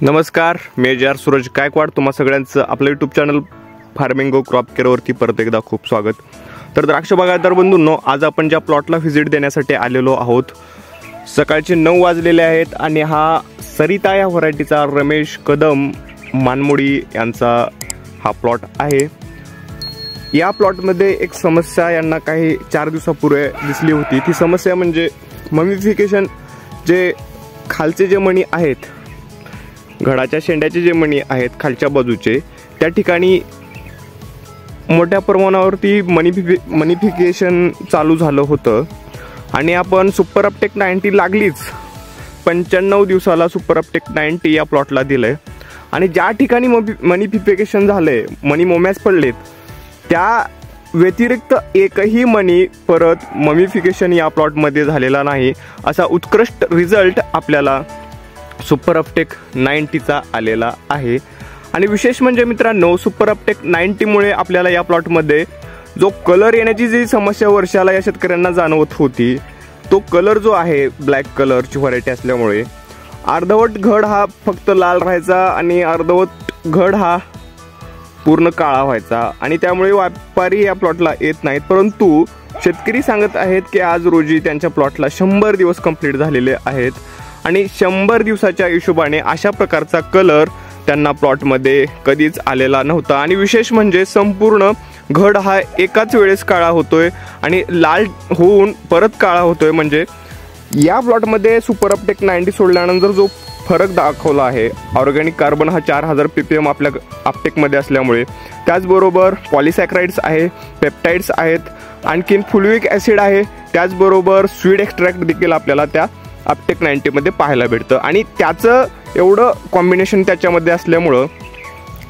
नमस्कार, मी सूरज गायकवाड. तुम्हा सगळ्यांचं आपलं यूट्यूब चॅनल फार्मिंग गो क्रॉप केअरवरती परत एकदा खूप स्वागत. तर द्राक्ष बागायतदार बंधूंनो, आज आपण ज्या प्लॉटला व्हिजिट देण्यासाठी आलेलो आहोत, सकाळचे 9 वाजलेले आहेत आणि हा सरिता या व्हरायटीचा रमेश कदम मानमोडी यांचा हा प्लॉट आहे. या प्लॉटमध्ये एक समस्या यांना काही 4 दिवसापूर्वी दिसली होती. ती समस्या म्हणजे ममिफिकेशन. जे खालचे जे मणी आहेत, घडाच्या शेंड्याचे जे मणी आहेत खालच्या बाजूचे, त्या ठिकाणी मोठ्या प्रमाणावरती मनिफिकेशन चालू झालं होतं आणि आपण सुपर अपटेक 90 लागलीच 95 दिवसाला सुपर अपटेक 90 या प्लॉटला दिलंय. आणि ज्या ठिकाणी मनिफिकेशन झालंय, मनी मोमॅस पडलेत, त्या व्यतिरिक्त एकही मनी परत ममिफिकेशन या प्लॉटमध्ये झालेला नाही. असा उत्कृष्ट रिझल्ट आपल्याला सुपर अपटेक 90चा आलेला आहे. आणि विशेष म्हणजे मित्रांनो, सुपर अपटेक 90 मुळे आपल्याला या प्लॉटमध्ये जो कलर येण्याची जी समस्या वर्षाला या शेतकऱ्यांना जाणवत होती, तो कलर जो आहे ब्लॅक कलरची व्हरायटी असल्यामुळे अर्धवट घड हा फक्त लाल राहायचा आणि अर्धवट घड हा पूर्ण काळा व्हायचा आणि त्यामुळे व्यापारी या प्लॉटला येत नाहीत. परंतु शेतकरी सांगत आहेत की आज रोजी त्यांच्या प्लॉटला 100 दिवस कंप्लीट झालेले आहेत आणि 100 दिवसाच्या हिशोबाने अशा प्रकारचा कलर त्यांना प्लॉटमध्ये कधीच आलेला नव्हता. आणि विशेष म्हणजे संपूर्ण घड हा एकाच वेळेस काळा होतोय आणि लाल होऊन परत काळा होतोय. म्हणजे या प्लॉटमध्ये सुपर अपटेक 90 सोडल्यानंतर जो फरक दाखवला आहे, ऑर्गॅनिक कार्बन हा 4000 ppm आपल्या अपटेकमध्ये असल्यामुळे, त्याचबरोबर पॉलिसॅक्राइड्स आहे, पेप्टाइड्स आहेत, आणखीन फुलविक ॲसिड आहे, त्याचबरोबर स्वीड एक्स्ट्रॅक्ट देखील आपल्याला त्या अपटेक 90 मध्ये पाहायला भेटतं. आणि त्याचं एवढं कॉम्बिनेशन त्याच्यामध्ये असल्यामुळं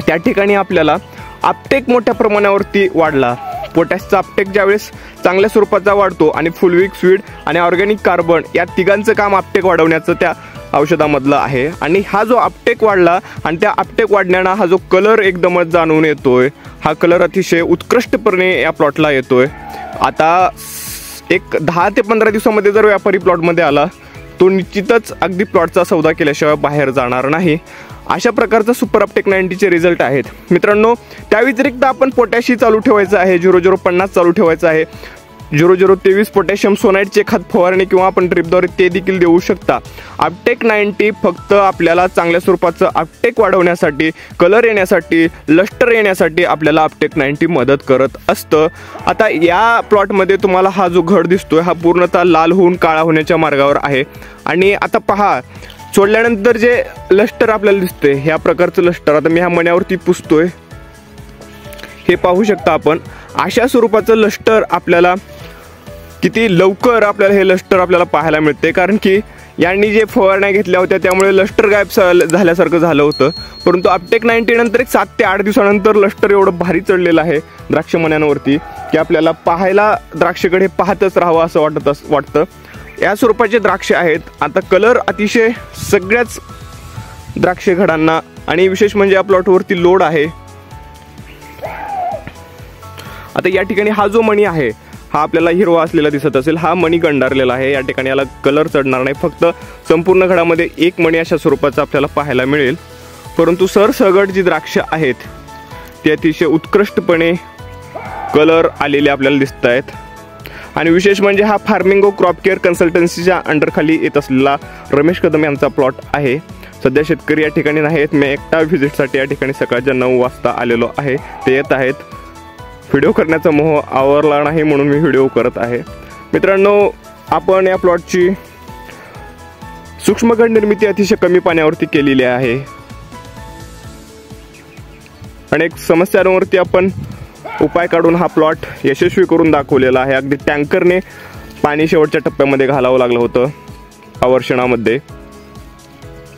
त्या ठिकाणी आपल्याला अपटेक मोठ्या प्रमाणावरती वाढला. पोटॅशचा अपटेक ज्यावेळेस चांगल्या स्वरूपाचा वाढतो आणि फुलविक, स्वीड आणि ऑर्गॅनिक कार्बन या तिघांचं काम अपटेक वाढवण्याचं त्या औषधामधलं आहे. आणि हा जो अपटेक वाढला आणि त्या अपटेक वाढण्यानं हा जो कलर एकदमच जाणून येतोय, हा कलर अतिशय उत्कृष्टपणे या प्लॉटला येतोय. आता एक 10 ते 15 दिवसामध्ये जर व्यापारी प्लॉटमध्ये आला, तो निश्चितच अगदी प्लॉटचा सौदा केल्याशिवाय बाहेर जाणार नाही. अशा प्रकारचा सुपर अपटेक 90चे रिझल्ट आहेत मित्रांनो. त्या व्यतिरिक्त आपण पोटॅशी चालू ठेवायचं आहे, 0050 चालू ठेवायचं आहे, 0023 पोटॅशियम सोनाईटचे खत फवारणी किंवा आपण ड्रिपद्वारे ते देखील देऊ शकता. अपटेक 90 फक्त आपल्याला चांगल्या स्वरूपाचं अपटेक वाढवण्यासाठी, कलर येण्यासाठी, लस्टर येण्यासाठी आपल्याला अपटेक 90 मदत करत असतं. आता या प्लॉटमध्ये तुम्हाला हा जो घड दिसतोय हा पूर्णतः लाल होऊन काळा होण्याच्या मार्गावर आहे. आणि आता पहा, सोडल्यानंतर जे लस्टर आपल्याला दिसतंय, ह्या प्रकारचं लस्टर आता मी ह्या मण्यावरती पुसतोय, हे पाहू शकता आपण. अशा स्वरूपाचं लस्टर आपल्याला किती लवकर आपल्याला हे लस्टर आपल्याला पाहायला मिळते, कारण की यांनी जे फवारण्या घेतल्या होत्या त्यामुळे लस्टर गायब झाल्यासारखं झालं होतं. परंतु अपटेक 90 नंतर एक 7 ते 8 दिवसानंतर लस्टर एवढं भारी चढलेलं आहे द्राक्ष मण्यांवरती की आपल्याला पाहायला द्राक्षकडे पाहतच राहावं असं वाटतं. या स्वरूपाचे द्राक्ष आहेत. आता कलर अतिशय सगळ्याच द्राक्ष घडांना आणि विशेष म्हणजे या प्लॉटवरती लोड आहे. आता या ठिकाणी हा जो मणी आहे हा आपल्याला हिरवा असलेला दिसत असेल, हा मणी गंडारलेला आहे. या ठिकाणी याला कलर चढणार नाही, फक्त संपूर्ण घडामध्ये एक मणी अशा स्वरूपाचा आपल्याला पाहायला मिळेल. परंतु सरसगट जी द्राक्ष आहेत ती अतिशय उत्कृष्टपणे कलर आलेले आपल्याला दिसत आहेत. आणि विशेष म्हणजे हा फार्मिंग गो क्रॉप केअर कन्सल्टन्सीच्या अंडरखाली येत असलेला रमेश कदम यांचा प्लॉट आहे. सध्या शेतकरी या ठिकाणी नाहीत. मी एकटा व्हिजिटसाठी या ठिकाणी सकाळच्या 9 वाजता आलेलो आहे. ते येत आहेत. व्हिडिओ करण्याचा मोह आवरला नाही म्हणून मी व्हिडिओ करत आहे. मित्रांनो, आपण या प्लॉटची सूक्ष्मघड निर्मिती अतिशय कमी पाण्यावरती केलेली आहे. अनेक समस्यांवरती आपण उपाय काढून हा प्लॉट यशस्वी करून दाखवलेला आहे. अगदी टँकरने पाणी शेवटच्या टप्प्यामध्ये घालावं लागलं होतं अवर्षणामध्ये.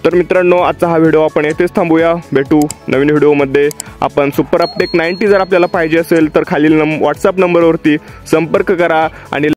तर मित्रांनो, आजचा हा व्हिडिओ आपण येथेच थांबूया. भेटू नवीन व्हिडिओमध्ये. आपण सुपर अपटेक 90 जर आपल्याला पाहिजे असेल तर खालील व्हॉट्सअप नंबरवरती संपर्क करा आणि